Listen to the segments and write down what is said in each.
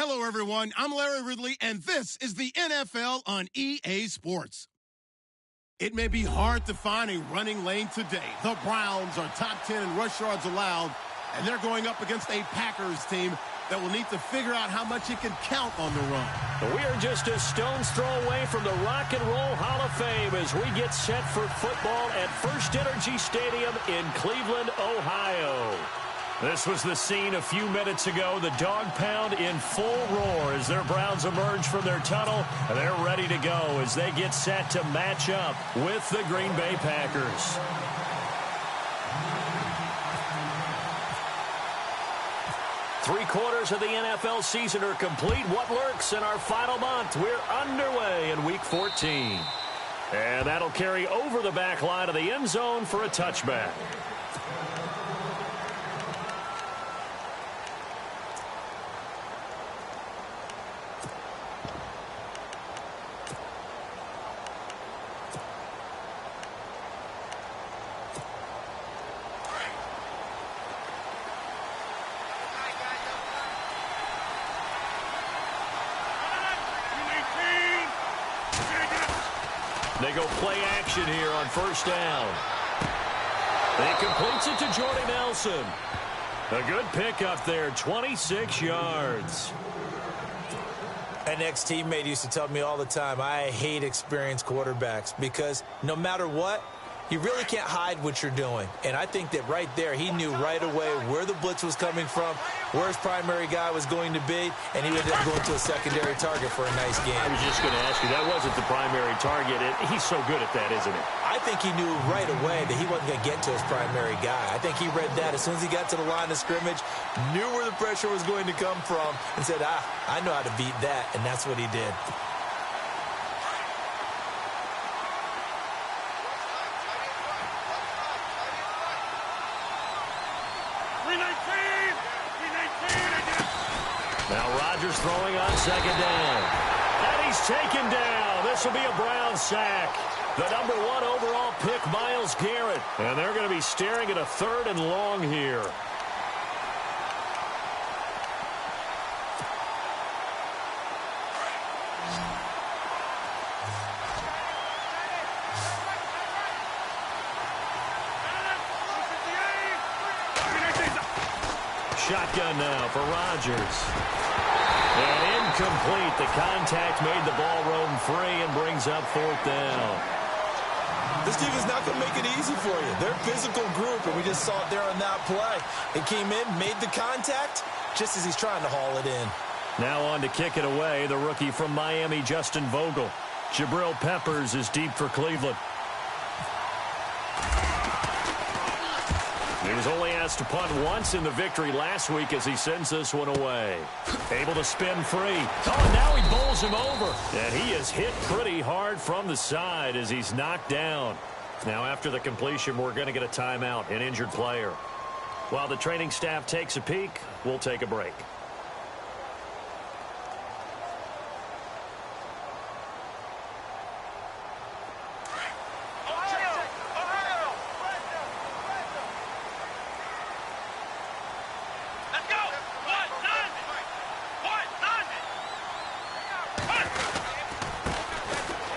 Hello, everyone. I'm Larry Ridley, and this is the NFL on EA Sports. It may be hard to find a running lane today. The Browns are top 10 in rush yards allowed, and they're going up against a Packers team that will need to figure out how much it can count on the run. We are just a stone's throw away from the Rock and Roll Hall of Fame as we get set for football at First Energy Stadium in Cleveland, Ohio. This was the scene a few minutes ago. The dog pound in full roar as their Browns emerge from their tunnel. They're ready to go as they get set to match up with the Green Bay Packers. Three-quarters of the NFL season are complete. What lurks in our final month? We're underway in Week 14. And that'll carry over the back line of the end zone for a touchback. They go play action here on first down. He completes it to Jordy Nelson. A good pickup there, 26 yards. An ex-teammate used to tell me all the time, I hate experienced quarterbacks because no matter what, you really can't hide what you're doing. And I think that right there, he knew right away where the blitz was coming from, where his primary guy was going to be, and he ended up going to a secondary target for a nice game. I was just going to ask you, that wasn't the primary target. He's so good at that, isn't he? I think he knew right away that he wasn't going to get to his primary guy. I think he read that as soon as he got to the line of scrimmage, knew where the pressure was going to come from, and said, I know how to beat that, and that's what he did. Now Rodgers throwing on second down. And he's taken down. This will be a Brown sack. The number 1 overall pick, Myles Garrett. And they're going to be staring at a 3rd and long here. Shotgun now for Rodgers. And incomplete. The contact made the ball roam free and brings up 4th down. This team is not going to make it easy for you. They're a physical group, and we just saw it there on that play. It came in, made the contact, just as he's trying to haul it in. Now on to kick it away, the rookie from Miami, Justin Vogel. Jabril Peppers is deep for Cleveland. He was only asked to punt once in the victory last week as he sends this one away. Able to spin free. Oh, and now he bowls him over. And he is hit pretty hard from the side as he's knocked down. Now after the completion, we're going to get a timeout, an injured player. While the training staff takes a peek, we'll take a break.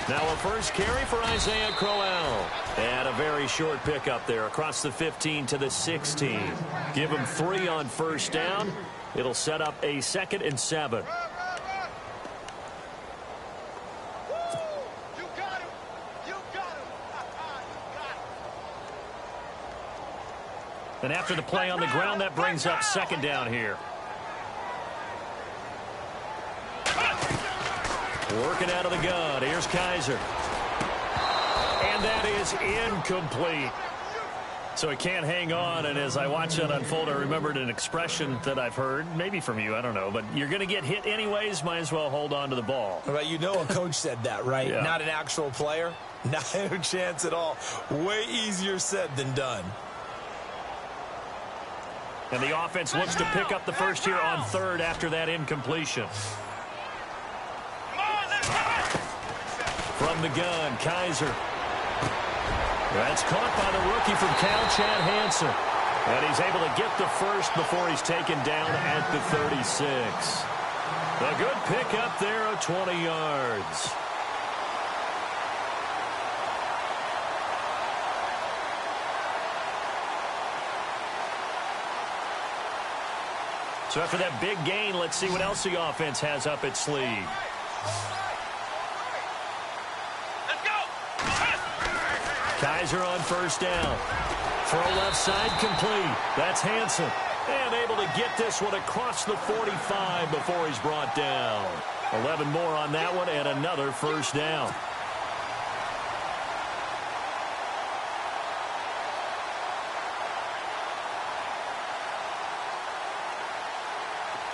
Now a first carry for Isaiah Crowell. And a very short pickup there across the 15 to the 16. Give him 3 on first down. It'll set up a 2nd and 7. And after the play on the ground, that brings up 2nd down here. Working out of the gun. Here's Kaiser. And that is incomplete. So he can't hang on. And as I watch that unfold, I remembered an expression that I've heard, maybe from you, I don't know. But you're going to get hit anyways, might as well hold on to the ball. Well, you know a coach said that, right? Yeah. Not an actual player. Not a chance at all. Way easier said than done. And the offense looks to pick up the first here on 3rd after that incompletion. From the gun, Kaiser. That's caught by the rookie from Cal, Chad Hansen. And he's able to get the first before he's taken down at the 36. A good pick up there of 20 yards. So after that big gain, let's see what else the offense has up its sleeve. Let's go. Kaiser on first down. Throw left side complete. That's Hansen. And able to get this one across the 45 before he's brought down. 11 more on that one and another first down.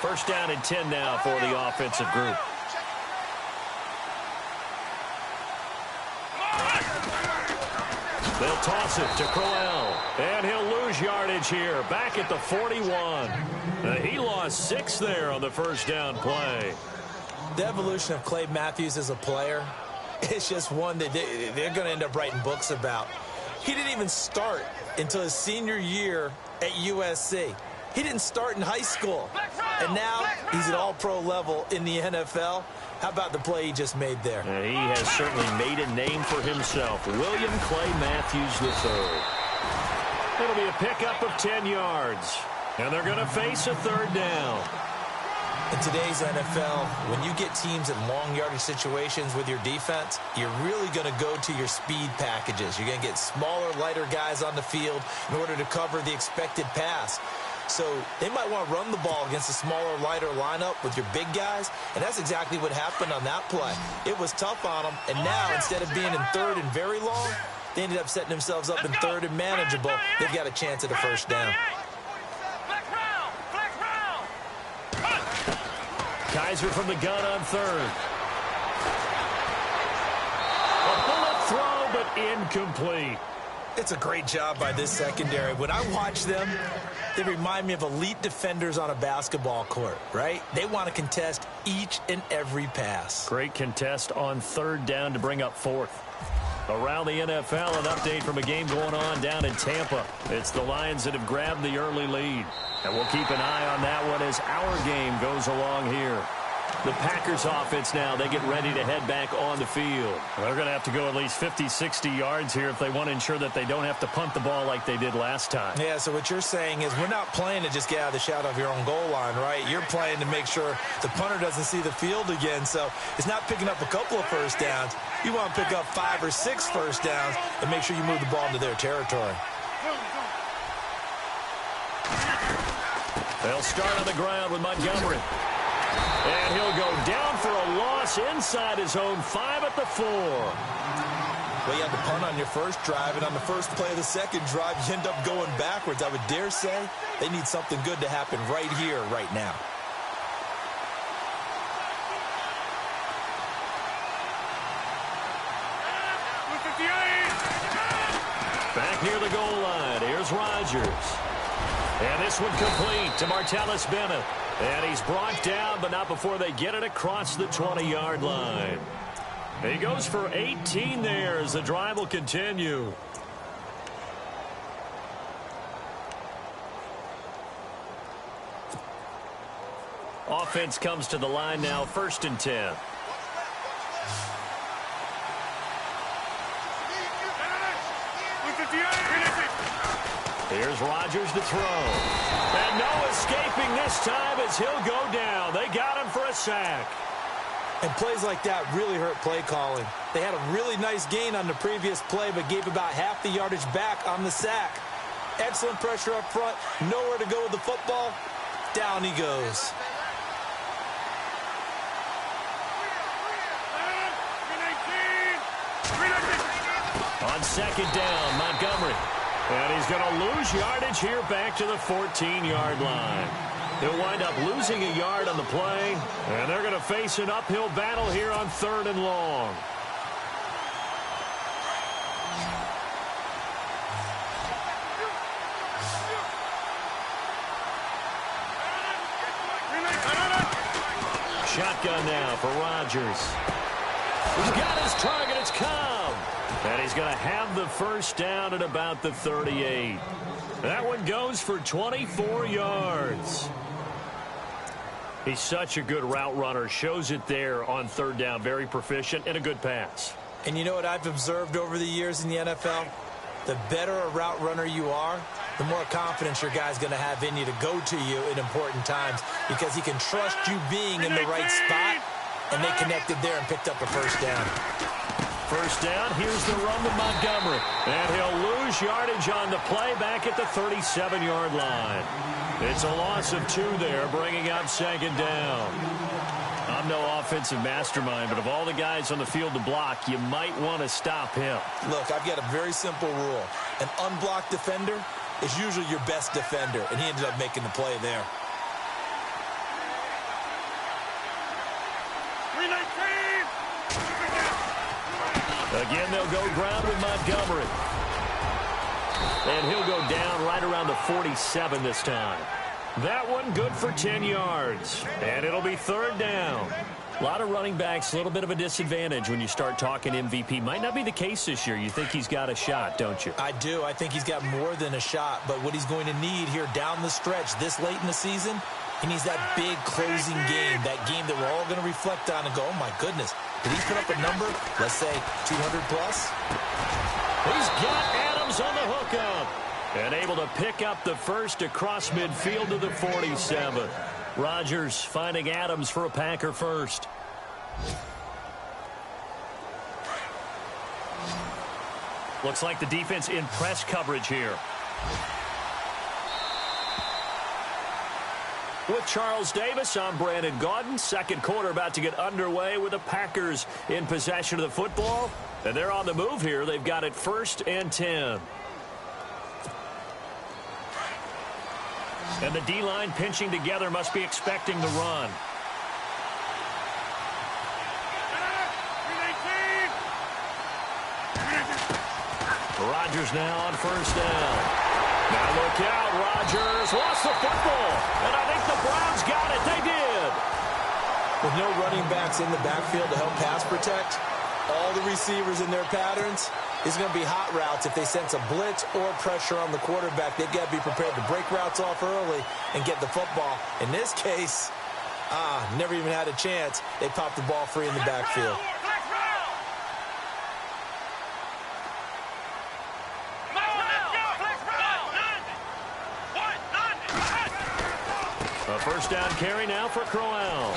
First down and 10 now for the offensive group. They'll toss it to Crowell. And he'll lose yardage here. Back at the 41. He lost 6 there on the first down play. The evolution of Clay Matthews as a player, it's just one that they're going to end up writing books about. He didn't even start until his senior year at USC. He didn't start in high school. And now he's at all-pro level in the NFL. How about the play he just made there? He has certainly made a name for himself. William Clay Matthews III. It'll be a pickup of 10 yards. And they're going to face a third down. In today's NFL, when you get teams in long yardage situations with your defense, you're really going to go to your speed packages. You're going to get smaller, lighter guys on the field in order to cover the expected pass. So they might want to run the ball against a smaller, lighter lineup with your big guys, and that's exactly what happened on that play. It was tough on them, and now instead of being in third and very long, they ended up setting themselves up in third and manageable. They've got a chance at a first down. Kaiser from the gun on third. A bullet throw, but incomplete. It's a great job by this secondary. When I watch them, they remind me of elite defenders on a basketball court, right? They want to contest each and every pass. Great contest on third down to bring up fourth. Around the NFL, an update from a game going on down in Tampa. It's the Lions that have grabbed the early lead. And we'll keep an eye on that one as our game goes along here. The Packers offense now, they get ready to head back on the field. They're going to have to go at least 50, 60 yards here if they want to ensure that they don't have to punt the ball like they did last time. Yeah, so what you're saying is we're not playing to just get out of the shadow of your own goal line, right? You're playing to make sure the punter doesn't see the field again. So it's not picking up a couple of first downs. You want to pick up 5 or 6 first downs and make sure you move the ball into their territory. They'll start on the ground with Montgomery. And he'll go down for a loss inside his own 5 at the 4. Well, you had to punt on your first drive, and on the first play of the second drive, you end up going backwards. I would dare say they need something good to happen right here, right now. Back near the goal line, here's Rodgers. And this one complete to Martellus Bennett. And he's brought down, but not before they get it across the 20-yard line. He goes for 18 there as the drive will continue. Offense comes to the line now, 1st and 10. Here's Rodgers to throw. And no escaping this time as he'll go down. They got him for a sack. And plays like that really hurt play calling. They had a really nice gain on the previous play, but gave about half the yardage back on the sack. Excellent pressure up front. Nowhere to go with the football. Down he goes. On 2nd down, Montgomery. And he's going to lose yardage here back to the 14-yard line. He'll wind up losing a yard on the play, and they're going to face an uphill battle here on 3rd and long. Shotgun now for Rodgers. He's got his target. It's Cobb. And he's going to have the first down at about the 38. That one goes for 24 yards. He's such a good route runner. Shows it there on third down. Very proficient and a good pass. And you know what I've observed over the years in the NFL? The better a route runner you are, the more confidence your guy's going to have in you to go to you in important times because he can trust you being in the right spot, and they connected there and picked up a first down. First down, here's the run with Montgomery. And he'll lose yardage on the play back at the 37-yard line. It's a loss of 2 there, bringing up second down. I'm no offensive mastermind, but of all the guys on the field to block, you might want to stop him. Look, I've got a very simple rule. An unblocked defender is usually your best defender, and he ended up making the play there. Again, they'll go ground with Montgomery. And he'll go down right around the 47 this time. That one good for 10 yards. And it'll be third down. A lot of running backs, a little bit of a disadvantage when you start talking MVP. Might not be the case this year. You think he's got a shot, don't you? I do. I think he's got more than a shot. But what he's going to need here down the stretch this late in the season, he needs that big closing game, that game that we're all going to reflect on and go, oh, my goodness, did he put up a number, let's say 200 plus? He's got Adams on the hookup and able to pick up the first across midfield to the 47. Rodgers finding Adams for a Packer first. Looks like the defense in press coverage here. With Charles Davis, I'm Brandon Gaudin. Second quarter about to get underway with the Packers in possession of the football. And they're on the move here. They've got it 1st and 10. And the D-line pinching together must be expecting the run. Rodgers now on first down. Now look out, Rodgers lost the football, and I think the Browns got it. They did. With no running backs in the backfield to help pass protect, all the receivers in their patterns, it's going to be hot routes. If they sense a blitz or pressure on the quarterback, they've got to be prepared to break routes off early and get the football. In this case, never even had a chance. They popped the ball free in the backfield. A first down carry now for Crowell.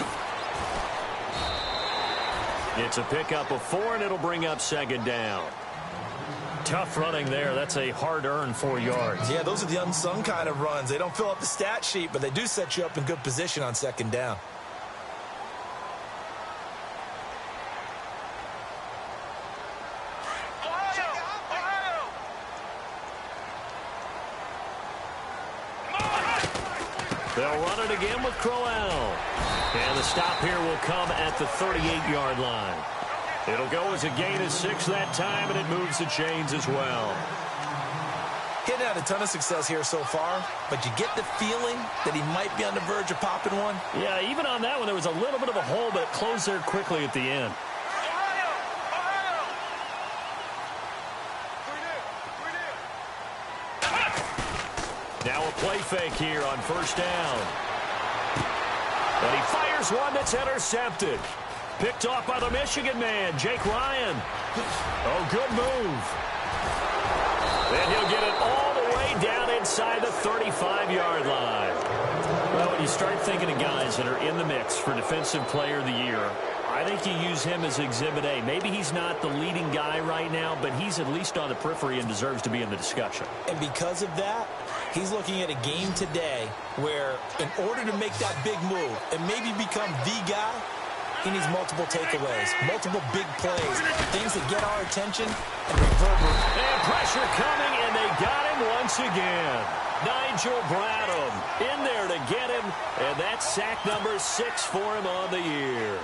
It's a pickup of 4, and it'll bring up second down. Tough running there. That's a hard-earned 4 yards. Yeah, those are the unsung kind of runs. They don't fill up the stat sheet, but they do set you up in good position on second down. They'll run it again with Crowell. And the stop here will come at the 38-yard line. It'll go as a gain of 6 that time, and it moves the chains as well. He hadn't had a ton of success here so far, but you get the feeling that he might be on the verge of popping one. Yeah, even on that one, there was a little bit of a hole, but it closed there quickly at the end. Now a play fake here on first down. And he fires one that's intercepted. Picked off by the Michigan man, Jake Ryan. Oh, good move. And he'll get it all the way down inside the 35-yard line. Well, when you start thinking of guys that are in the mix for Defensive Player of the Year, I think you use him as Exhibit A. Maybe he's not the leading guy right now, but he's at least on the periphery and deserves to be in the discussion. And because of that, he's looking at a game today where in order to make that big move and maybe become the guy, he needs multiple takeaways, multiple big plays, things that get our attention and reverberate. And pressure coming, and they got him once again. Nigel Bradham in there to get him, and that's sack number 6 for him on the year.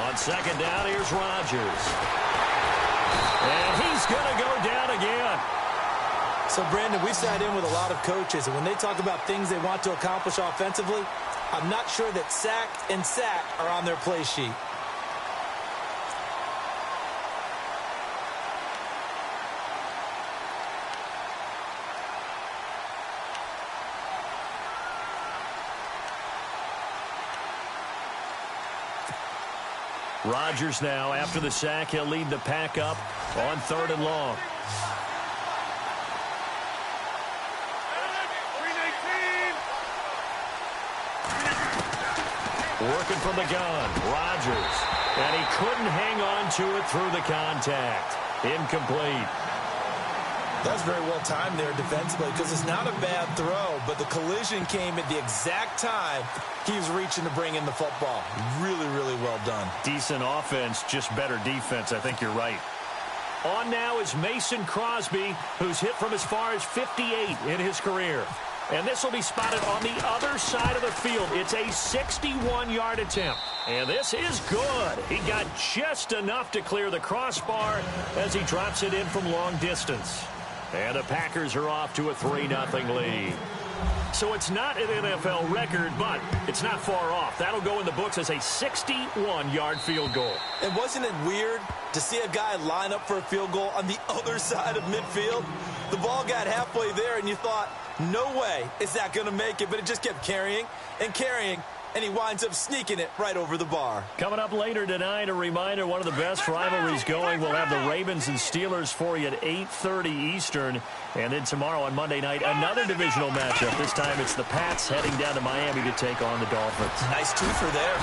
On second down, here's Rodgers. And he's going to go down again. So, Brandon, we've sat in with a lot of coaches, and when they talk about things they want to accomplish offensively, I'm not sure that sack and sack are on their play sheet. Rodgers now, after the sack, he'll lead the pack up on 3rd and long. Working from the gun, Rodgers. And he couldn't hang on to it through the contact. Incomplete. That's very well timed there defensively because it's not a bad throw, but the collision came at the exact time he was reaching to bring in the football. Really, really well done. Decent offense, just better defense. I think you're right. On now is Mason Crosby, who's hit from as far as 58 in his career. And this will be spotted on the other side of the field. It's a 61-yard attempt. And this is good. He got just enough to clear the crossbar as he drops it in from long distance. And the Packers are off to a 3-0 lead. So it's not an NFL record, but it's not far off. That'll go in the books as a 61-yard field goal. And wasn't it weird to see a guy line up for a field goal on the other side of midfield? The ball got halfway there, and you thought, no way is that going to make it, but it just kept carrying and carrying, and he winds up sneaking it right over the bar. Coming up later tonight, a reminder, one of the best rivalries going. We'll have the Ravens and Steelers for you at 8:30 Eastern. And then tomorrow on Monday night, another divisional matchup. This time it's the Pats heading down to Miami to take on the Dolphins. Nice twofer there.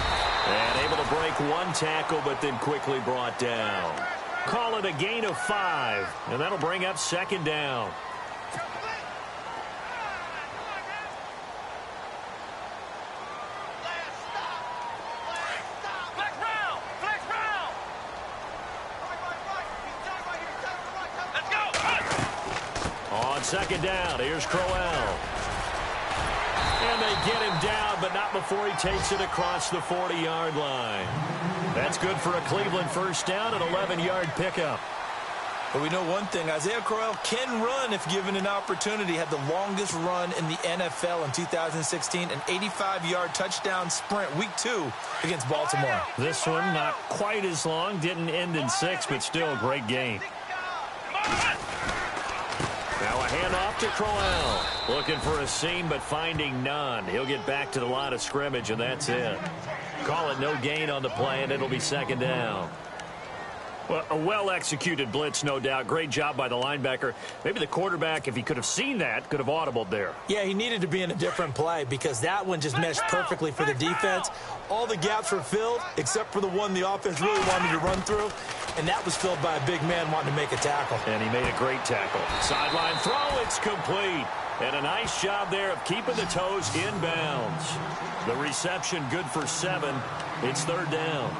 And able to break one tackle, but then quickly brought down. Call it a gain of 5, and that'll bring up 2nd down. On 2nd down, here's Crowell. And they get him down, but not before he takes it across the 40-yard line. That's good for a Cleveland 1st down, an 11-yard pickup. But we know one thing, Isaiah Crowell can run if given an opportunity. Had the longest run in the NFL in 2016, an 85-yard touchdown sprint, week 2 against Baltimore. This one not quite as long, didn't end in 6, but still a great game. Now a handoff to Crowell. Looking for a seam, but finding none. He'll get back to the line of scrimmage, and that's it. Call it no gain on the play, and it'll be 2nd down. Well, a well-executed blitz, no doubt. Great job by the linebacker. Maybe the quarterback, if he could have seen that, could have audibled there. Yeah, he needed to be in a different play because that one just meshed perfectly for the defense. All the gaps were filled except for the one the offense really wanted to run through, and that was filled by a big man wanting to make a tackle. And he made a great tackle. Sideline throw, it's complete. And a nice job there of keeping the toes in bounds. The reception good for 7. It's 3rd down.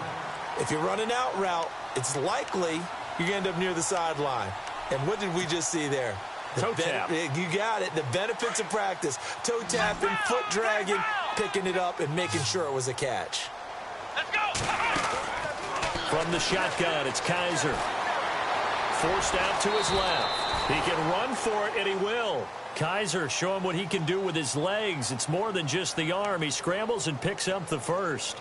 If you're running out route, it's likely you're going to end up near the sideline. And what did we just see there? Toe tap. You got it. The benefits of practice. Toe tapping, foot dragging, picking it up, and making sure it was a catch. Let's go. From the shotgun, it's Kaiser. Forced out to his left. He can run for it, and he will. Kaiser, show him what he can do with his legs. It's more than just the arm. He scrambles and picks up the first.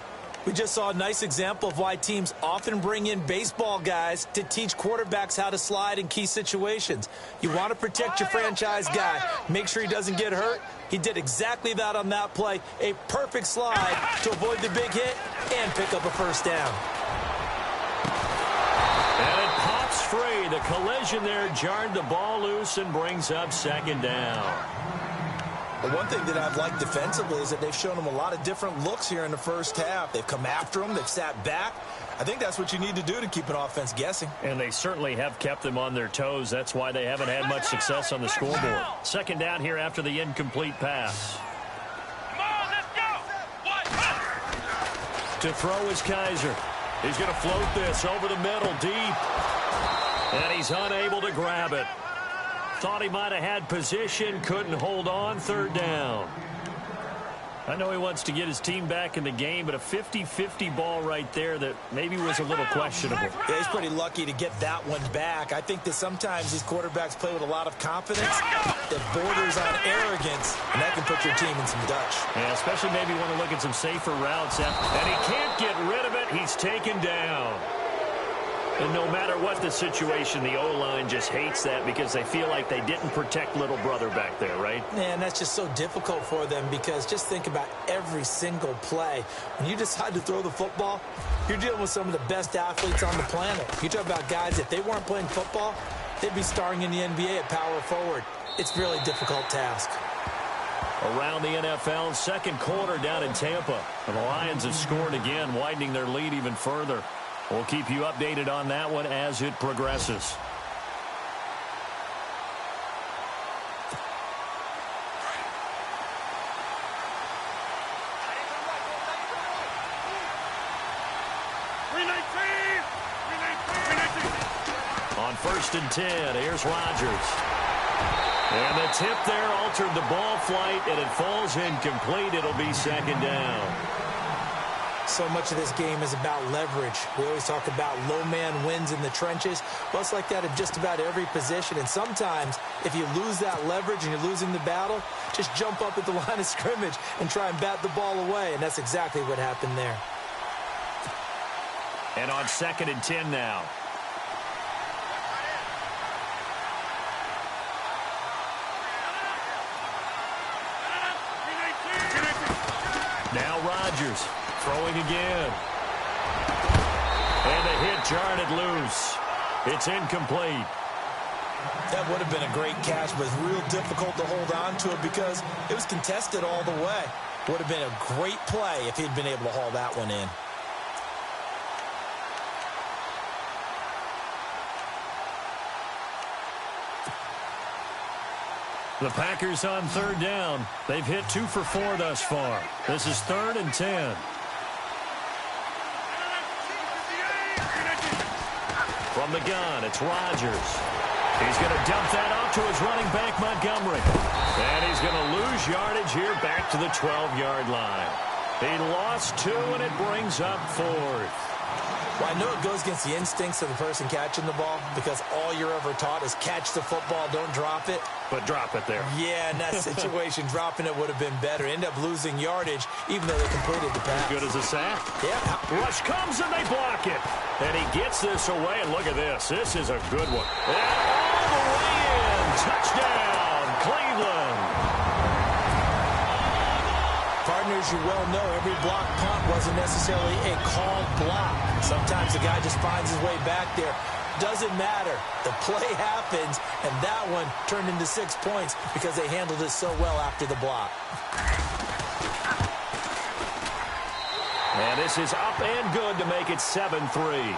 We just saw a nice example of why teams often bring in baseball guys to teach quarterbacks how to slide in key situations. You want to protect your franchise guy. Make sure he doesn't get hurt. He did exactly that on that play. A perfect slide to avoid the big hit and pick up a 1st down. And it pops free. The collision there jarred the ball loose and brings up 2nd down. The one thing that I've liked defensively is that they've shown him a lot of different looks here in the 1st half. They've come after him. They've sat back. I think that's what you need to do to keep an offense guessing. And they certainly have kept them on their toes. That's why they haven't had much success on the scoreboard. 2nd down here after the incomplete pass. Come on, let's go. What? To throw is Kaiser. He's going to float this over the middle deep. And he's unable to grab it. Thought he might have had position, couldn't hold on. 3rd down. I know he wants to get his team back in the game, but a 50-50 ball right there that maybe was a little questionable. Yeah, he's pretty lucky to get that one back. I think that sometimes these quarterbacks play with a lot of confidence that borders on arrogance, and that can put your team in some Dutch. Yeah, especially maybe want to look at some safer routes. And he can't get rid of it. He's taken down. And no matter what the situation, the O-line just hates that because they feel like they didn't protect little brother back there, right? Man, that's just so difficult for them because just think about every single play. When you decide to throw the football, you're dealing with some of the best athletes on the planet. You talk about guys, if they weren't playing football, they'd be starring in the NBA at power forward. It's a really difficult task. Around the NFL, second quarter down in Tampa. And the Lions have scored again, widening their lead even further. We'll keep you updated on that one as it progresses. On 1st and 10, here's Rodgers. And the tip there altered the ball flight, and it falls incomplete. It'll be second down. So much of this game is about leverage. We always talk about low man wins in the trenches. Well, it's like that in just about every position. And sometimes, if you lose that leverage and you're losing the battle, just jump up at the line of scrimmage and try and bat the ball away. And that's exactly what happened there. And on 2nd and 10 now. Now Rodgers. Throwing again. And the hit jarred it loose. It's incomplete. That would have been a great catch, but it's real difficult to hold on to it because it was contested all the way. Would have been a great play if he'd been able to haul that one in. The Packers on 3rd down. They've hit 2 for 4 thus far. This is 3rd and 10. From the gun, it's Rodgers. He's going to dump that off to his running back, Montgomery. And he's going to lose yardage here back to the 12-yard line. He lost 2, and it brings up 4th. Well, I know it goes against the instincts of the person catching the ball because all you're ever taught is catch the football, don't drop it. But drop it there. Yeah, in that situation, dropping it would have been better. End up losing yardage, even though they completed the pass. As good as a sack. Yeah. Rush comes, and they block it. And he gets this away, and look at this. This is a good one. And all the way in. Touchdown, Cleveland. Partners, you well know every block punt wasn't necessarily a called block. Sometimes the guy just finds his way back there. Doesn't matter. The play happens, and that one turned into 6 points because they handled it so well after the block. And this is up and good to make it 7-3.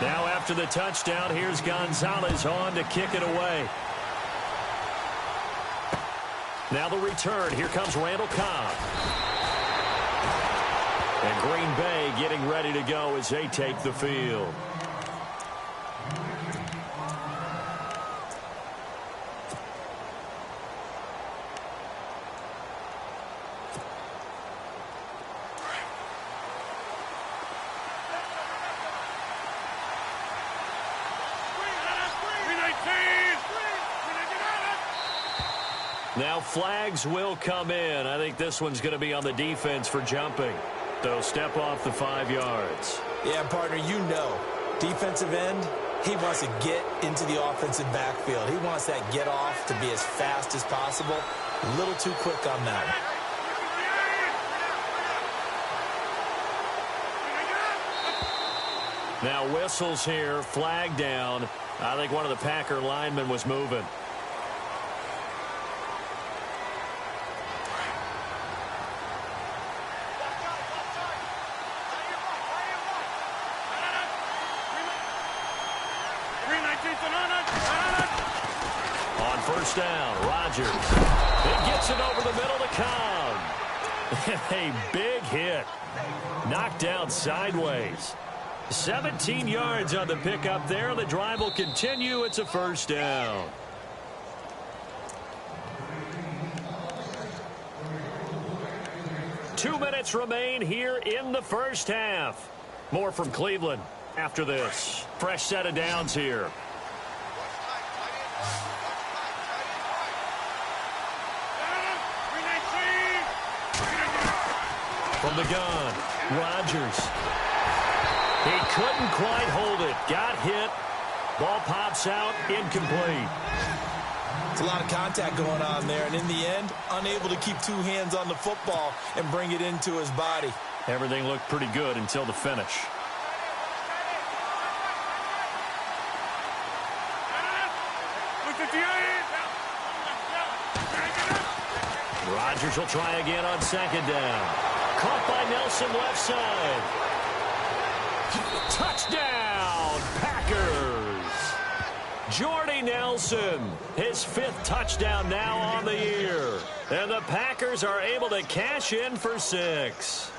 Now after the touchdown, here's Gonzalez on to kick it away. Now the return. Here comes Randall Cobb. And Green Bay getting ready to go as they take the field. Now flags will come in. I think this one's going to be on the defense for jumping. They'll step off the 5 yards. Yeah, partner, you know, defensive end, he wants to get into the offensive backfield. He wants that get off to be as fast as possible. A little too quick on that one. Now whistles here, flag down. I think one of the Packer linemen was moving. On 1st down, Rodgers. He gets it over the middle to Cobb. A big hit. Knocked down sideways. 17 yards on the pickup there. The drive will continue. It's a first down. Two minutes remain here in the first half. More from Cleveland after this. Fresh set of downs here. From the gun, Rodgers. He couldn't quite hold it. Got hit. Ball pops out. Incomplete. It's a lot of contact going on there, and in the end, unable to keep two hands on the football and bring it into his body. Everything looked pretty good until the finish. Rodgers will try again on second down. Caught by Nelson left side. Touchdown, Packers. Jordy Nelson, his 5th touchdown now on the year. And the Packers are able to cash in for 6.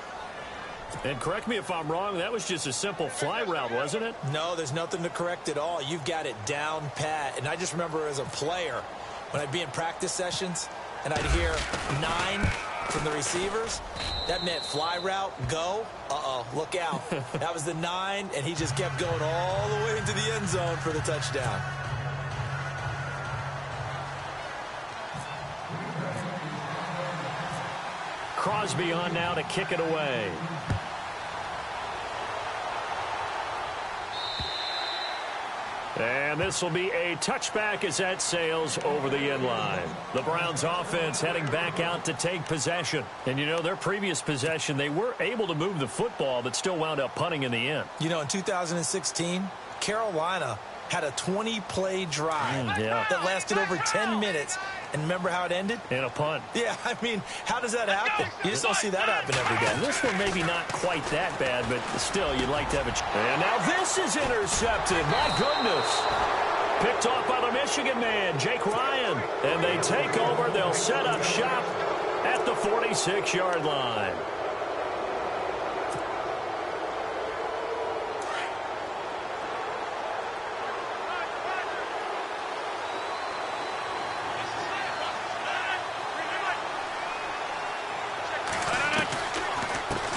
And correct me if I'm wrong, that was just a simple fly route, wasn't it? No, there's nothing to correct at all. You've got it down pat. And I just remember as a player, when I'd be in practice sessions and I'd hear 9 from the receivers, that meant fly route, go. Uh-oh, look out. That was the 9, and he just kept going all the way into the end zone for the touchdown. Crosby on now to kick it away. And this will be a touchback as that sails over the end line. The Browns offense heading back out to take possession. And, you know, their previous possession, they were able to move the football but still wound up punting in the end. You know, in 2016, Carolina had a 20-play drive that lasted over 10 minutes. And remember how it ended? In a punt. Yeah, I mean, how does that happen? You just don't see that happen every day. And this one maybe not quite that bad, but still, you'd like to have a... And now this is intercepted. My goodness. Picked off by the Michigan man, Jake Ryan. And they take over. They'll set up shop at the 46-yard line.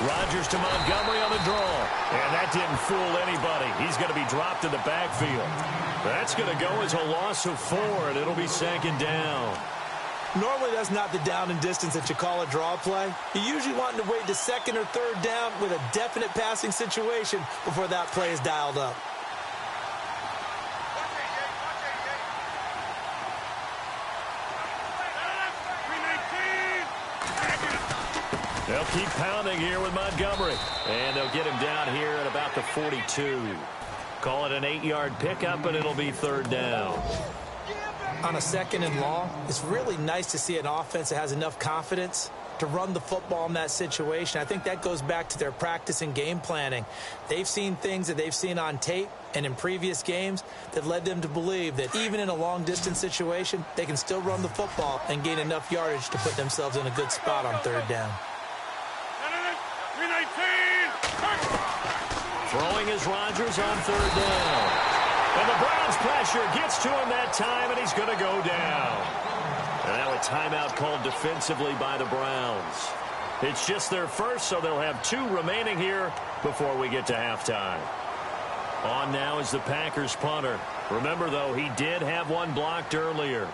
Rodgers to Montgomery on the draw. And that didn't fool anybody. He's going to be dropped in the backfield. That's going to go as a loss of 4, and it'll be second down. Normally, that's not the down and distance that you call a draw play. You're usually wanting to wait to second or third down with a definite passing situation before that play is dialed up. They'll keep pounding here with Montgomery. And they'll get him down here at about the 42. Call it an 8-yard pickup, and it'll be third down. On a second and long, it's really nice to see an offense that has enough confidence to run the football in that situation. I think that goes back to their practice and game planning. They've seen things that they've seen on tape and in previous games that led them to believe that even in a long-distance situation, they can still run the football and gain enough yardage to put themselves in a good spot on third down. Throwing is Rodgers on third down. And the Browns pressure gets to him that time, and he's going to go down. And now a timeout called defensively by the Browns. It's just their first, so they'll have 2 remaining here before we get to halftime. On now is the Packers punter. Remember, though, he did have one blocked earlier.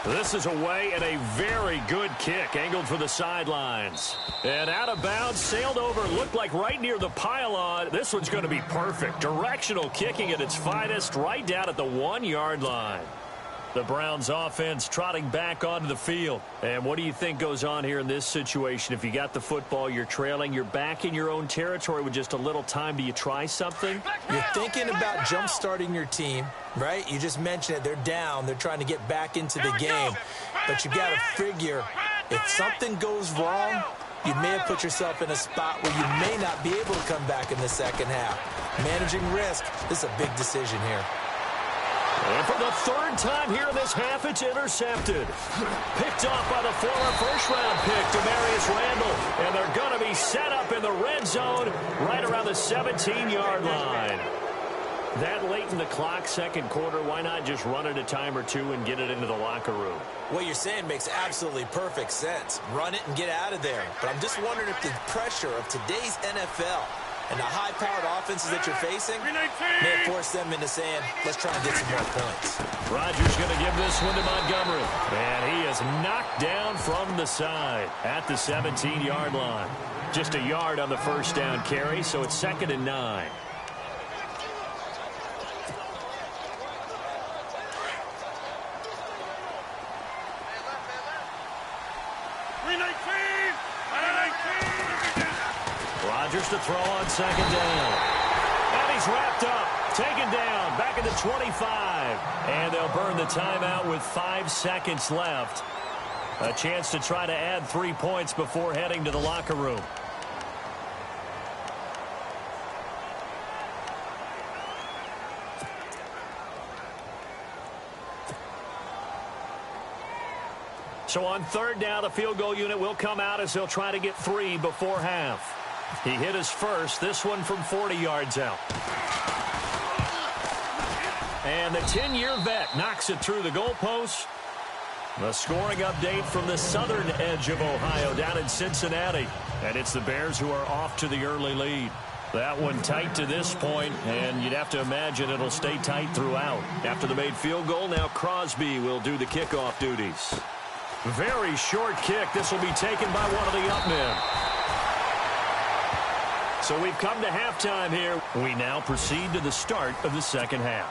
This is away and a very good kick angled for the sidelines. And out of bounds, sailed over, looked like right near the pylon. This one's going to be perfect. Directional kicking at its finest, right down at the 1-yard line. The Browns offense trotting back onto the field. And what do you think goes on here in this situation? If you got the football, you're trailing, you're back in your own territory with just a little time. Do you try something? You're thinking about jump-starting your team, right? You just mentioned it. They're down. They're trying to get back into the game. But you got to figure, if something goes wrong, you may have put yourself in a spot where you may not be able to come back in the second half. Managing risk, this is a big decision here. And for the third time here in this half, it's intercepted. Picked off by the former first-round pick, Demarius Randall. And they're going to be set up in the red zone right around the 17-yard line. That late in the clock, second quarter, why not just run it a time or two and get it into the locker room? What you're saying makes absolutely perfect sense. Run it and get out of there. But I'm just wondering if the pressure of today's NFL and the high-powered offenses that you're facing may force them into saying, let's try and get some more points. Rodgers going to give this one to Montgomery. And he is knocked down from the side at the 17-yard line. Just a yard on the first down carry, so it's 2nd and 9. Rodgers to throw on 2nd down. And he's wrapped up, taken down, back at the 25. And they'll burn the timeout with 5 seconds left. A chance to try to add 3 points before heading to the locker room. So on 3rd down, the field goal unit will come out as they'll try to get 3 before half. He hit his first, this one from 40 yards out. And the 10-year vet knocks it through the goalpost. The scoring update from the southern edge of Ohio down in Cincinnati. And it's the Bears who are off to the early lead. That one tight to this point, and you'd have to imagine it'll stay tight throughout. After the made field goal, now Crosby will do the kickoff duties. Very short kick. This will be taken by one of the up men. So we've come to halftime here. We now proceed to the start of the second half.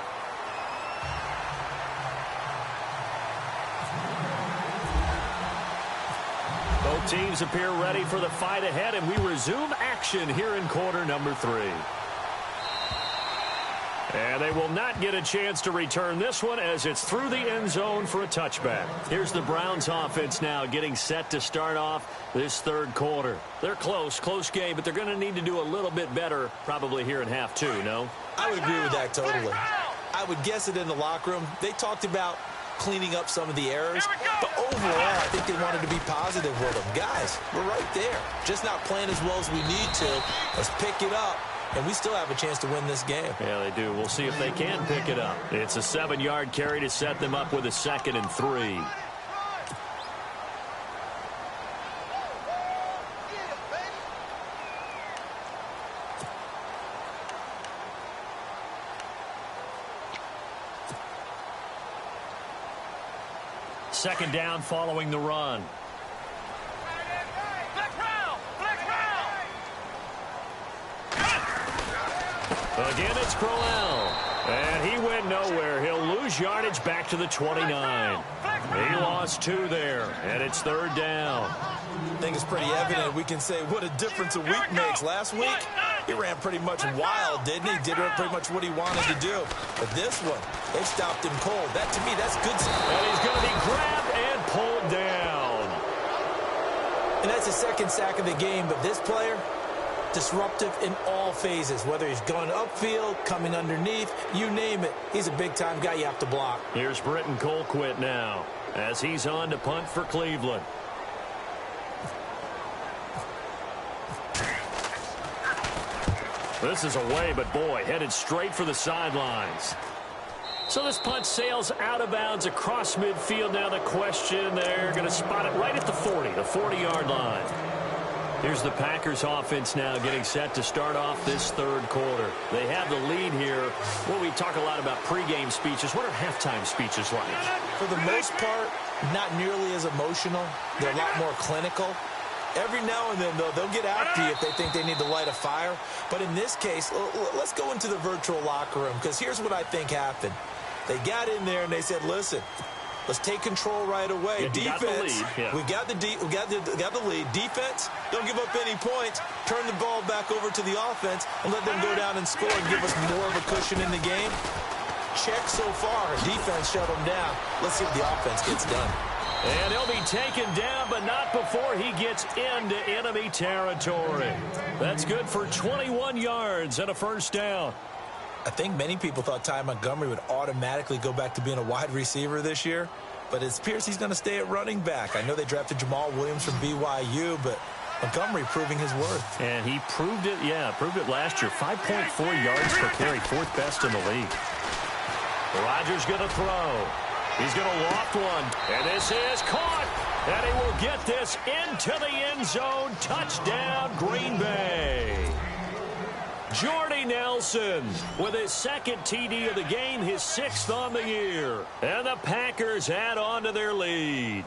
Both teams appear ready for the fight ahead, and we resume action here in quarter number 3. And they will not get a chance to return this one as it's through the end zone for a touchback. Here's the Browns offense now getting set to start off this third quarter. They're close game, but they're going to need to do a little bit better probably here in half 2, no? I would agree with that totally. I would guess it in the locker room. They talked about cleaning up some of the errors, but overall, I think they wanted to be positive with them. Guys, we're right there. Just not playing as well as we need to. Let's pick it up. And we still have a chance to win this game. Yeah, they do. We'll see if they can pick it up. It's a 7-yard carry to set them up with a 2nd and 3. Second down following the run. Again, it's Crowell. And he went nowhere. He'll lose yardage back to the 29. He lost 2 there, and it's 3rd down. I think it's pretty evident. We can say what a difference a week makes. Last week, he ran pretty much wild, didn't he? Did pretty much what he wanted to do. But this one, they stopped him cold. That, to me, that's good. And he's going to be grabbed and pulled down. And that's the 2nd sack of the game. But this player, disruptive in all phases, whether he's going upfield, coming underneath, you name it. He's a big-time guy you have to block. Here's Britton Colquitt now as he's on to punt for Cleveland. This is away, but boy, headed straight for the sidelines. So this punt sails out of bounds across midfield. Now the question, they're going to spot it right at the 40-yard line. Here's the Packers offense now getting set to start off this third quarter. They have the lead here. Well, we talk a lot about pregame speeches. What are halftime speeches like? For the most part, not nearly as emotional. They're a lot more clinical. Every now and then, though, they'll get after you if they think they need to light a fire. But in this case, let's go into the virtual locker room, because here's what I think happened. They got in there and they said, listen, let's take control right away. Yeah, defense, we got the lead. Defense, don't give up any points. Turn the ball back over to the offense and let them go down and score and give us more of a cushion in the game. Check so far. Defense shut them down. Let's see if the offense gets done. And he'll be taken down, but not before he gets into enemy territory. That's good for 21 yards and a first down. I think many people thought Ty Montgomery would automatically go back to being a wide receiver this year, but it appears he's going to stay at running back. I know they drafted Jamal Williams from BYU, but Montgomery proving his worth. And he proved it, proved it last year. 5.4 yards per carry, 4th best in the league. Rodgers going to throw. He's going to loft one, and this is caught. And he will get this into the end zone. Touchdown, Green Bay. Jordy Nelson with his 2nd TD of the game, his 6th on the year. And the Packers add on to their lead.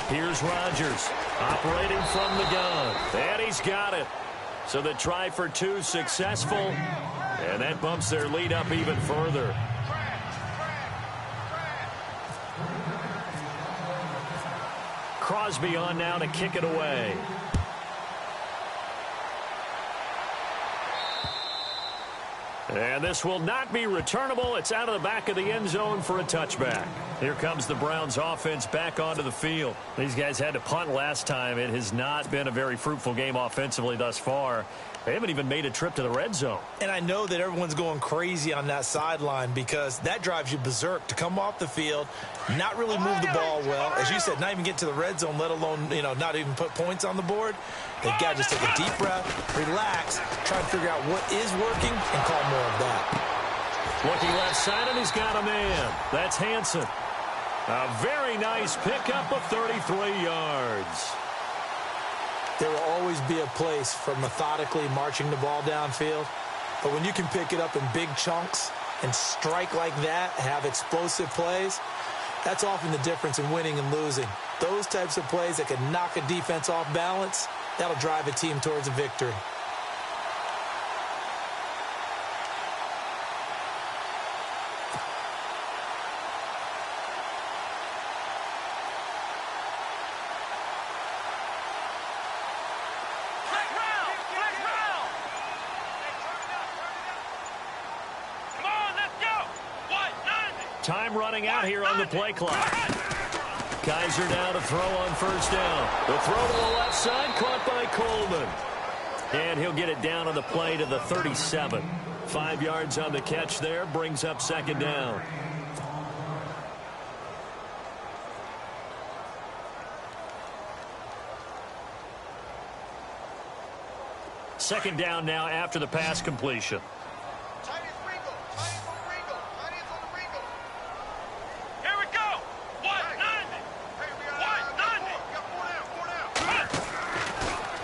Here's Rodgers operating from the gun. And he's got it. So the try for 2 successful. And that bumps their lead up even further. Crosby on now to kick it away. And this will not be returnable. It's out of the back of the end zone for a touchback. Here comes the Browns offense back onto the field. These guys had to punt last time. It has not been a very fruitful game offensively thus far. They haven't even made a trip to the red zone. And I know that everyone's going crazy on that sideline because that drives you berserk to come off the field, not really move the ball well. As you said, not even get to the red zone, let alone, not even put points on the board. They've got to just take a deep breath, relax, try to figure out what is working, and call more of that. Looking left side, and he's got a man. That's Hansen. A very nice pickup of 33 yards. There will always be a place for methodically marching the ball downfield. But when you can pick it up in big chunks and strike like that, have explosive plays, that's often the difference in winning and losing. Those types of plays that can knock a defense off balance, that'll drive a team towards a victory. Time running out here on the play clock. Kaiser now to throw on 1st down. The throw to the left side, caught by Coleman. And he'll get it down on the play to the 37. 5 yards on the catch there, brings up 2nd down. Second down now after the pass completion.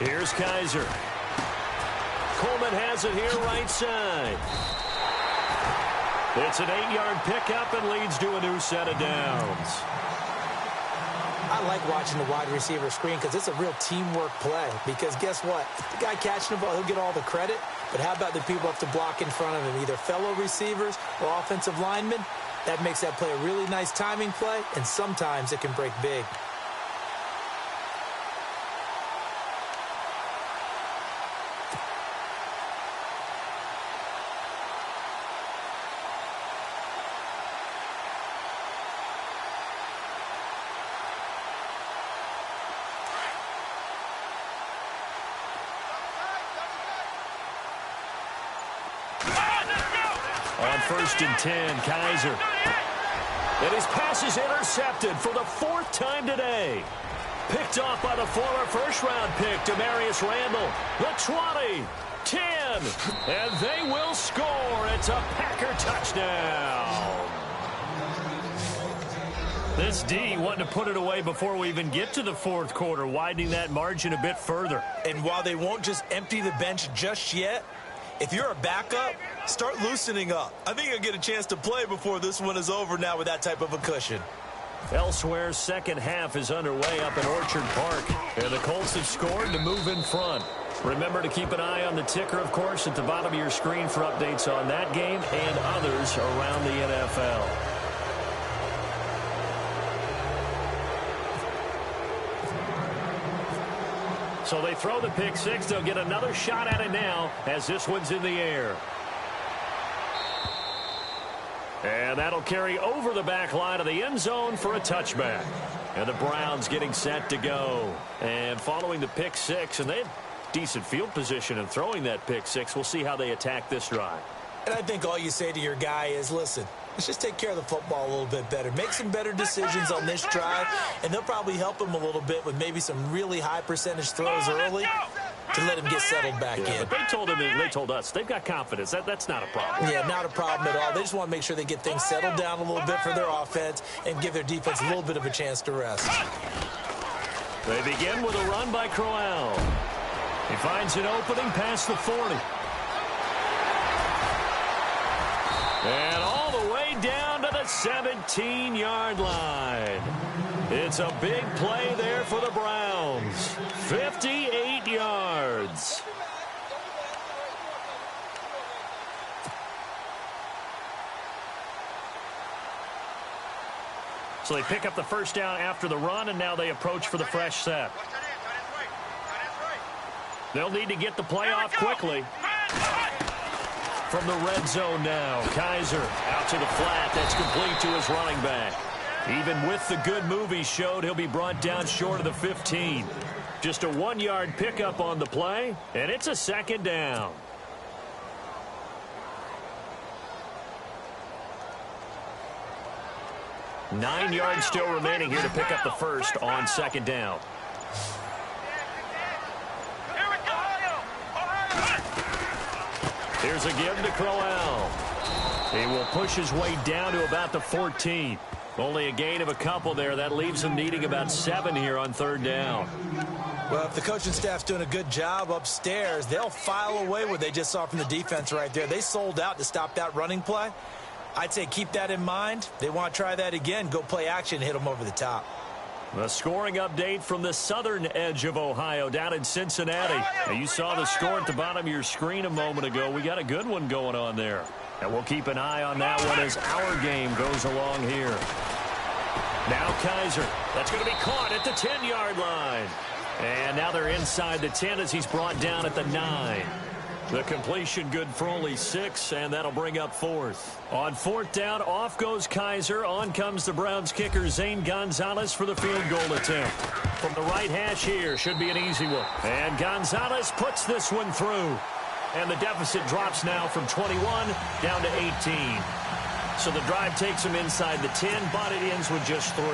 Here's Kaiser. Coleman has it here right side. It's an 8-yard pickup and leads to a new set of downs. I like watching the wide receiver screen because it's a real teamwork play. Because guess what? The guy catching the ball, he'll get all the credit. But how about the people up to block in front of him, either fellow receivers or offensive linemen? That makes that play a really nice timing play, and sometimes it can break big. On 1st and 10, Kaiser. And his pass is intercepted for the 4th time today. Picked off by the former first-round pick, Demarius Randall. The 20, 10, and they will score. It's a Packer touchdown. This D wanting to put it away before we even get to the 4th quarter, widening that margin a bit further. And while they won't just empty the bench just yet, if you're a backup, start loosening up. I think you'll get a chance to play before this one is over now with that type of a cushion. Elsewhere, 2nd half is underway up in Orchard Park. And the Colts have scored to move in front. Remember to keep an eye on the ticker, of course, at the bottom of your screen for updates on that game and others around the NFL. So they throw the pick six. They'll get another shot at it now as this one's in the air. And that'll carry over the back line of the end zone for a touchback. And the Browns getting set to go. And following the pick six, and they decent field position and throwing that pick six. We'll see how they attack this drive. And I think all you say to your guy is, listen, let's just take care of the football a little bit better. Make some better decisions on this drive, and they'll probably help him a little bit with maybe some really high percentage throws early to let him get settled back in. But they told us they've got confidence. That's not a problem. Yeah, not a problem at all. They just want to make sure they get things settled down a little bit for their offense and give their defense a little bit of a chance to rest. They begin with a run by Crowell. He finds an opening past the 40. And all the way down to the 17-yard line. It's a big play there for the Browns. 58 yards. So they pick up the first down after the run, and now they approach for the fresh set. They'll need to get the play off quickly. From the red zone now, Kaiser out to the flat. That's complete to his running back. Even with the good move he showed, he'll be brought down short of the 15. Just a 1-yard pickup on the play, and it's a second down. Nine yards still remaining here to pick up the first on second down. Here's a give to Crowell. He will push his way down to about the 14. Only a gain of a couple there. That leaves him needing about 7 here on third down. Well, if the coaching staff's doing a good job upstairs, they'll file away what they just saw from the defense right there. They sold out to stop that running play. I'd say keep that in mind. They want to try that again. Go play action, hit them over the top. The scoring update from the southern edge of Ohio down in Cincinnati. Now, you saw the score at the bottom of your screen a moment ago. We got a good one going on there. And we'll keep an eye on that one as our game goes along here. Now Kaiser. That's going to be caught at the 10-yard line. And now they're inside the 10 as he's brought down at the 9. The completion good for only 6, and that'll bring up fourth. On fourth down, off goes Kaiser. On comes the Browns kicker, Zane Gonzalez, for the field goal attempt. From the right hash here, should be an easy one. And Gonzalez puts this one through. And the deficit drops now from 21 down to 18. So the drive takes him inside the 10, but it ends with just 3.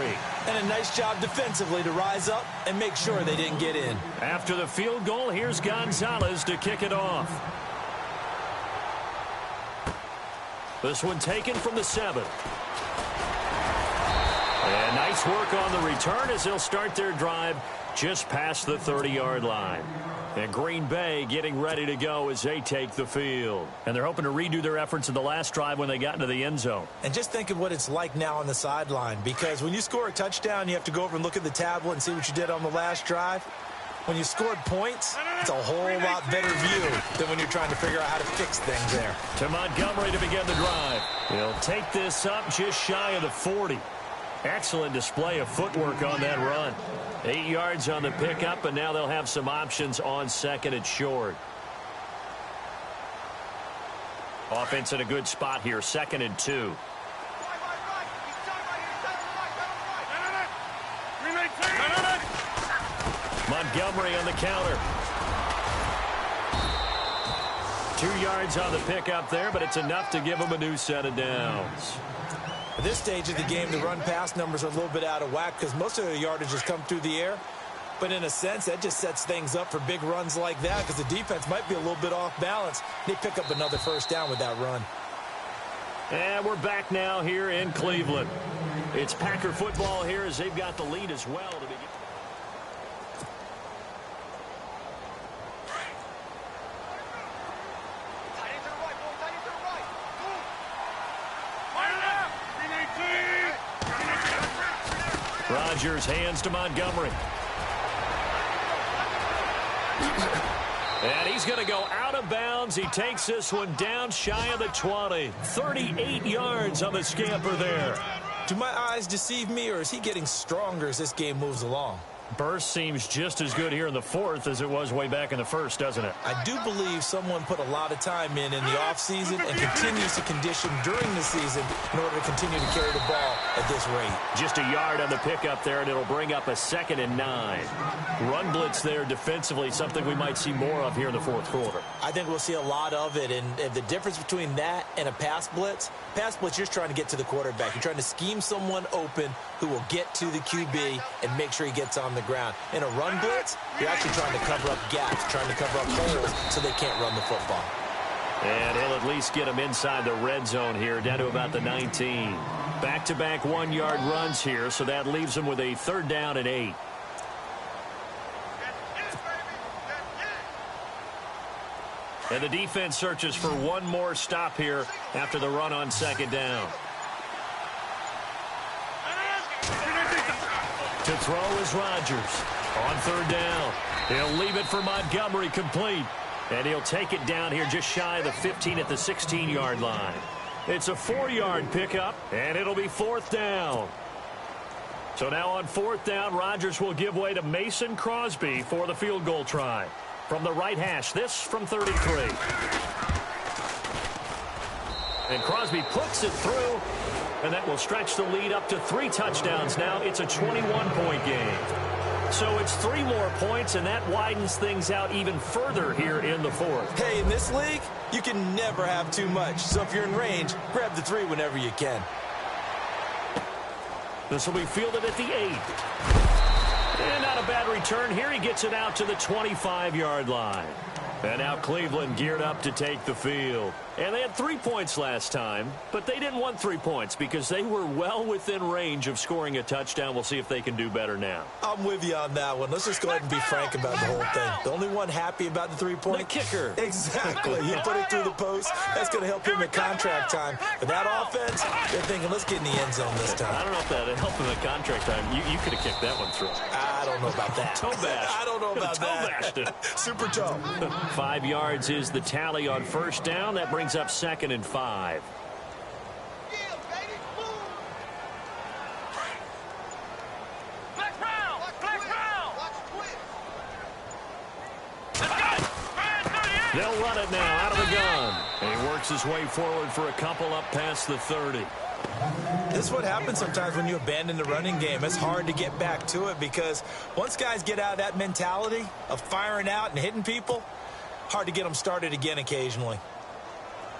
And a nice job defensively to rise up and make sure they didn't get in. After the field goal, here's Gonzalez to kick it off. This one taken from the 7. And nice work on the return as they'll start their drive just past the 30-yard line. And Green Bay getting ready to go as they take the field. And they're hoping to redo their efforts in the last drive when they got into the end zone. And just think of what it's like now on the sideline, because when you score a touchdown, you have to go over and look at the tablet and see what you did on the last drive. When you scored points, it's a whole lot better view than when you're trying to figure out how to fix things there. To Montgomery to begin the drive. He'll take this up just shy of the 40. Excellent display of footwork on that run. 8 yards on the pickup, and now they'll have some options on second and short. Offense in a good spot here, 2nd and 2. Montgomery on the counter. 2 yards on the pickup there, but it's enough to give them a new set of downs. At this stage of the game, the run-pass numbers are a little bit out of whack because most of their yardage has come through the air. But in a sense, that just sets things up for big runs like that because the defense might be a little bit off balance. They pick up another first down with that run. And we're back now here in Cleveland. It's Packer football here as they've got the lead as well to begin. Rodgers hands to Montgomery. And he's going to go out of bounds. He takes this one down shy of the 20. 38 yards on the scamper there. Do my eyes deceive me, or is he getting stronger as this game moves along? Burst seems just as good here in the fourth as it was way back in the first, doesn't it? I do believe someone put a lot of time in the offseason and continues to condition during the season in order to continue to carry the ball at this rate. Just a yard on the pickup there, and it'll bring up a 2nd and 9. Run blitz there defensively, something we might see more of here in the fourth quarter. I think we'll see a lot of it, and the difference between that and a pass blitz, you're just trying to get to the quarterback. You're trying to scheme someone open who will get to the QB and make sure he gets on the ground. In a run blitz, you're actually trying to cover up gaps, trying to cover up holes so they can't run the football. And he'll at least get him inside the red zone here, down to about the 19. Back-to-back 1-yard runs here, so that leaves him with a 3rd down and 8. And the defense searches for one more stop here after the run on 2nd down. To throw is Rodgers. On 3rd down, he'll leave it for Montgomery, complete. And he'll take it down here just shy of the 15 at the 16-yard line. It's a 4-yard pickup, and it'll be 4th down. So now on 4th down, Rodgers will give way to Mason Crosby for the field goal try. From the right hash, this from 33. And Crosby puts it through, and that will stretch the lead up to 3 touchdowns now. It's a 21-point game. So it's 3 more points, and that widens things out even further here in the fourth. Hey, in this league, you can never have too much. So if you're in range, grab the 3 whenever you can. This will be fielded at the 8. And not a bad return here. He gets it out to the 25-yard line. And now Cleveland geared up to take the field. And they had 3 points last time, but they didn't want 3 points because they were well within range of scoring a touchdown. We'll see if they can do better now. I'm with you on that one. Let's just go ahead and be frank about the whole thing. The only one happy about the 3-point? The kicker. Exactly. He put it through the post. That's going to help him at contract time. But that offense, they're thinking, let's get in the end zone this time. I don't know if that helped him at contract time. You could have kicked that one through. I don't know about that. Toe bash. I don't know about toe that. Bashed it. Super toe. 5 yards is the tally on 1st down. That brings up 2nd and 5. They'll run it now out of the gun. And he works his way forward for a couple up past the 30. This is what happens sometimes when you abandon the running game. It's hard to get back to it because once guys get out of that mentality of firing out and hitting people, hard to get them started again occasionally.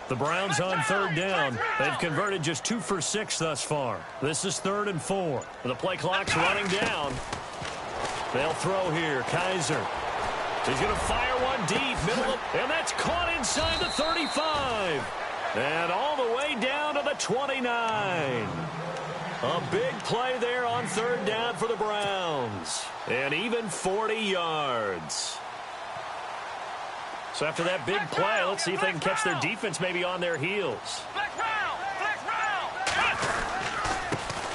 The Browns on 3rd down. They've converted just 2 for 6 thus far. This is 3rd and 4. The play clock's running down. They'll throw here. Kaiser. He's going to fire one deep. And that's caught inside the 35. And all the way down to the 29. A big play there on 3rd down for the Browns. And even 40 yards. So after that big play, let's see if they can catch their defense maybe on their heels.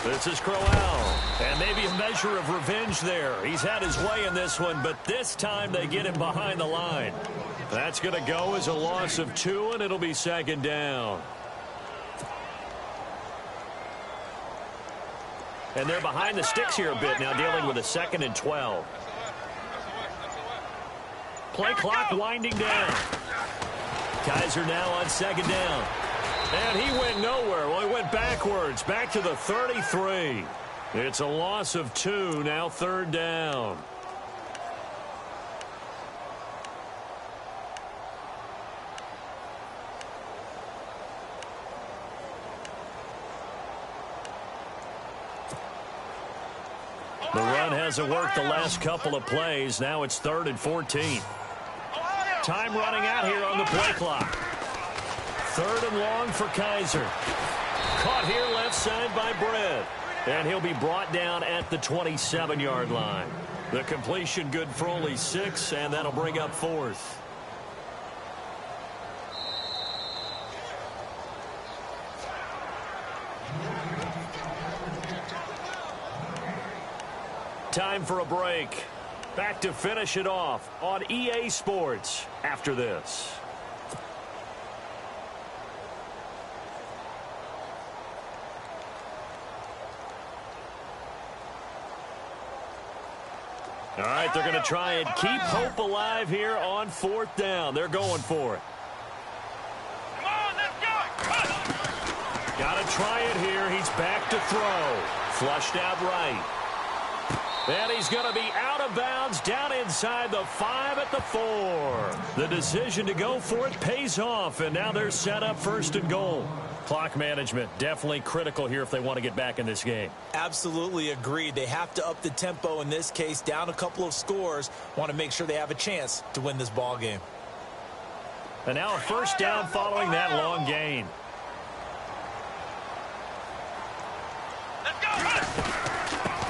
This is Crowell. And maybe a measure of revenge there. He's had his way in this one, but this time they get him behind the line. That's going to go as a loss of 2, and it'll be 2nd down. And they're behind the sticks here a bit now, dealing with a 2nd and 12. Play clock winding down. Kaiser now on 2nd down. And he went nowhere. Well, he went backwards, back to the 33. It's a loss of 2, now 3rd down. The run hasn't worked the last couple of plays. Now it's 3rd and 14. Time running out here on the play clock. 3rd and long for Kaiser. Caught here left side by Brett. And he'll be brought down at the 27-yard line. The completion good for only 6, and that'll bring up 4th. Time for a break. Back to finish it off on EA Sports after this. All right, they're going to try and keep hope alive here on 4th down. They're going for it. Come on, let's go. Got to try it here. He's back to throw. Flushed out right. And he's going to be out of bounds down inside the 5 at the 4. The decision to go for it pays off, and now they're set up 1st and goal. Clock management definitely critical here if they want to get back in this game. Absolutely agreed. They have to up the tempo in this case, down a couple of scores. Want to make sure they have a chance to win this ball game. And now a 1st down following that long gain. Let's go.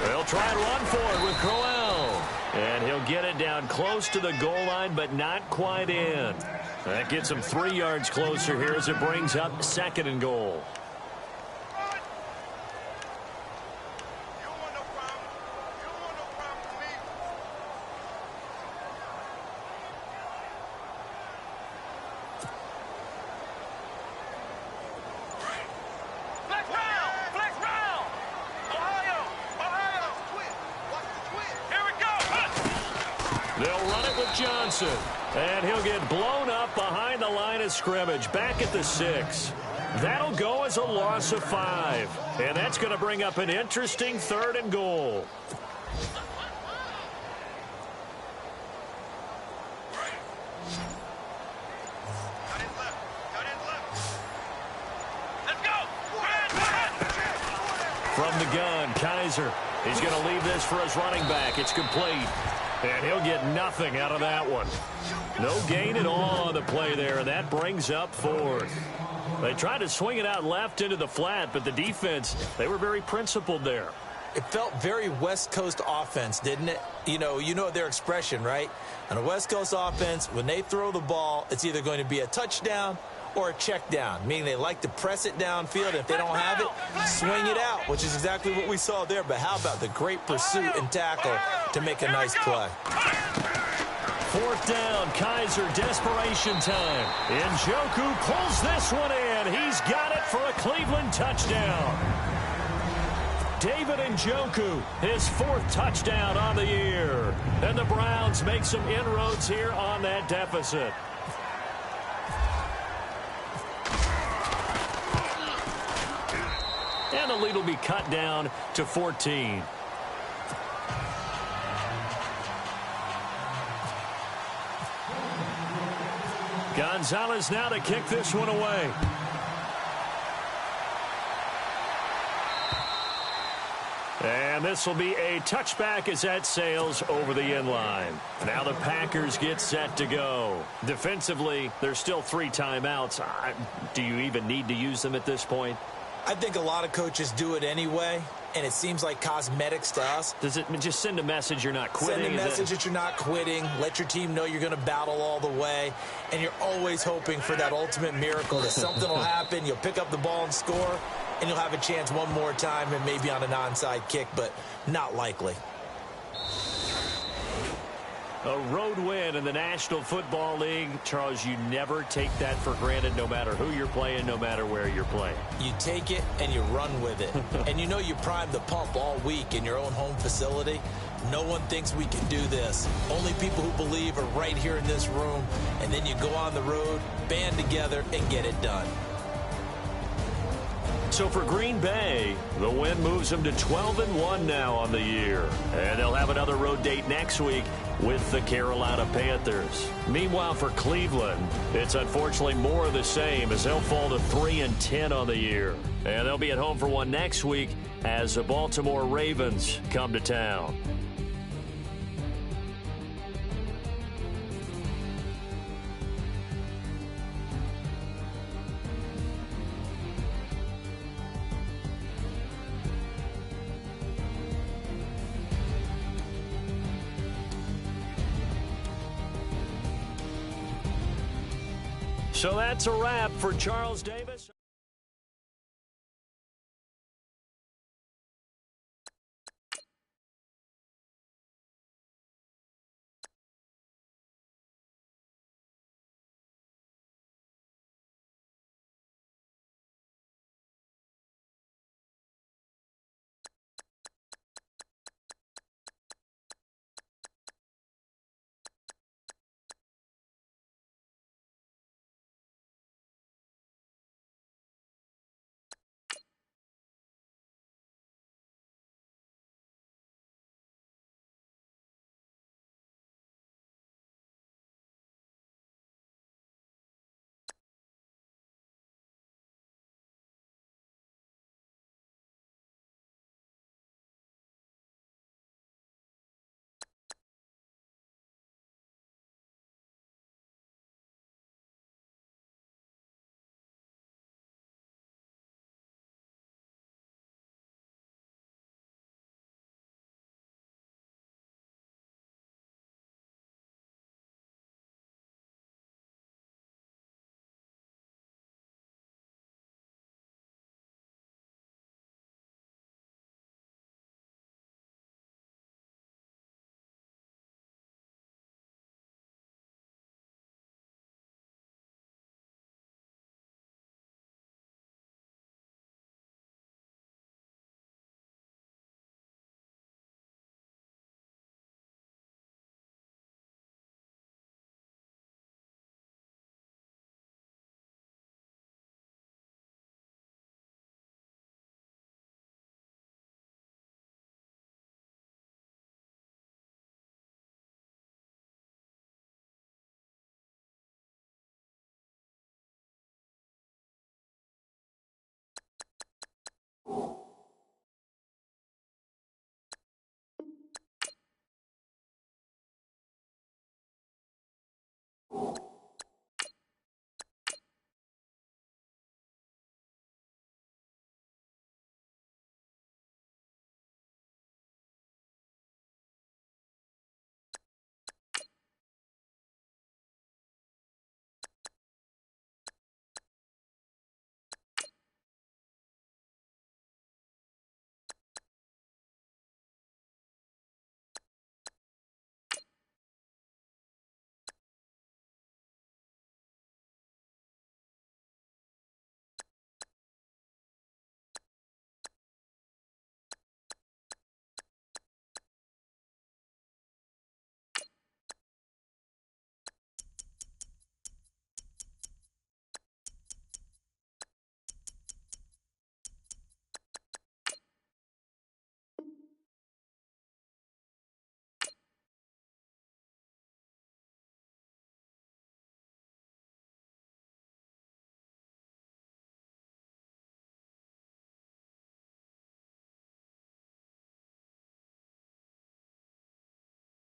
They'll try and run for it with Crowell. And he'll get it down close to the goal line, but not quite in. That gets him 3 yards closer here as it brings up 2nd and goal. You don't want no problem. You don't want no problem with me. Flex round! Flex round! Ohio! Twist! Watch the twist! Here we go! They'll run it with Johnson. And he'll get blown up behind the line of scrimmage, back at the 6. That'll go as a loss of 5. And that's going to bring up an interesting 3rd and goal. Let's go! From the gun, Kaiser. He's going to leave this for his running back. It's complete. And he'll get nothing out of that one. No gain at all on the play there, and that brings up 4th. They tried to swing it out left into the flat, but the defense, they were very principled there. It felt very West Coast offense, didn't it? You know their expression, right? On a West Coast offense, when they throw the ball, it's either going to be a touchdown or a check down, meaning they like to press it downfield. And if they don't have it, swing it out, which is exactly what we saw there. But how about the great pursuit and tackle to make a nice play? 4th down, Kaiser, desperation time. Njoku pulls this one in. He's got it for a Cleveland touchdown. David Njoku, his 4th touchdown on the year. And the Browns make some inroads here on that deficit. And the lead will be cut down to 14. Gonzalez now to kick this one away. And this will be a touchback as that sails over the end line. Now the Packers get set to go. Defensively, there's still 3 timeouts. Do you even need to use them at this point? I think a lot of coaches do it anyway, and it seems like cosmetics to us. Does it just send a message you're not quitting? Send a message that you're not quitting. Let your team know you're going to battle all the way, and you're always hoping for that ultimate miracle that something will happen, you'll pick up the ball and score, and you'll have a chance one more time and maybe on an onside kick, but not likely. A road win in the National Football League. Charles, you never take that for granted no matter who you're playing, no matter where you're playing. You take it and you run with it. And you know you primed the pump all week in your own home facility. No one thinks we can do this. Only people who believe are right here in this room. And then you go on the road, band together, and get it done. So for Green Bay, the win moves them to 12-1 now on the year. And they'll have another road date next week with the Carolina Panthers. Meanwhile, for Cleveland, it's unfortunately more of the same as they'll fall to 3-10 on the year. And they'll be at home for one next week as the Baltimore Ravens come to town. So that's a wrap for Charles Davis.